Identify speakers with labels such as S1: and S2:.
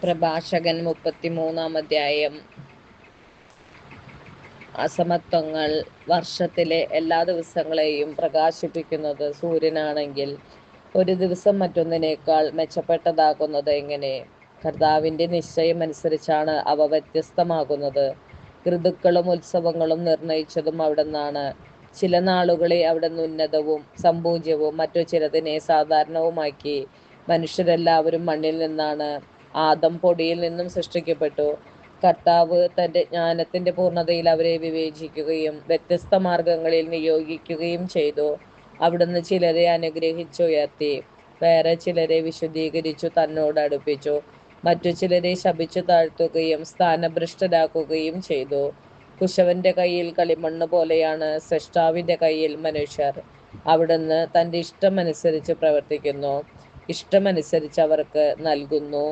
S1: പ്രഭാഷകൻ 33 അധ്യായം. അസമത്വങ്ങൾ. വർഷത്തിലെ എല്ലാ ദിവസങ്ങളെയും പ്രകാശിപ്പിക്കുന്നത് സൂര്യനാണെങ്കിൽ ഒരു ദിവസം മറ്റൊന്നിനേക്കാൾ മെച്ചപ്പെട്ടതാകുന്നത് എങ്ങനെ? കർത്താവിന്റെ നിശ്ചയമനുസരിച്ചാണ് അവ വ്യത്യസ്തമാകുന്നത്. ഋതുക്കളും ഉത്സവങ്ങളും നിർണയിച്ചതും അവിടുന്നാണ്. ചില നാളുകളെ അവിടുന്ന് ഉന്നതവും സംപൂജ്യവും മറ്റു ചിലതിനെ സാധാരണവുമാക്കി. മനുഷ്യരെല്ലാവരും മണ്ണിൽ നിന്നാണ്. ആദം പൊടിയിൽ നിന്നും സൃഷ്ടിക്കപ്പെട്ടു. കർത്താവ് തന്റെ ജ്ഞാനത്തിന്റെ പൂർണ്ണതയിൽ അവരെ വിവേചിക്കുകയും വ്യത്യസ്ത മാർഗങ്ങളിൽ നിയോഗിക്കുകയും ചെയ്തു. അവിടുന്ന് ചിലരെ അനുഗ്രഹിച്ചുയർത്തി, വേറെ ചിലരെ വിശുദ്ധീകരിച്ചു തന്നോട് അടുപ്പിച്ചു. മറ്റു ചിലരെ ശപിച്ചു താഴ്ത്തുകയും സ്ഥാനഭ്രഷ്ടരാക്കുകയും ചെയ്തു. കുശവന്റെ കയ്യിൽ കളിമണ്ണ് പോലെയാണ് സ്രഷ്ടാവിന്റെ കയ്യിൽ മനുഷ്യർ. അവിടുന്ന് തന്റെ ഇഷ്ടമനുസരിച്ച് പ്രവർത്തിക്കുന്നു, ഇഷ്ടമനുസരിച്ച് അവർക്ക് നൽകുന്നു.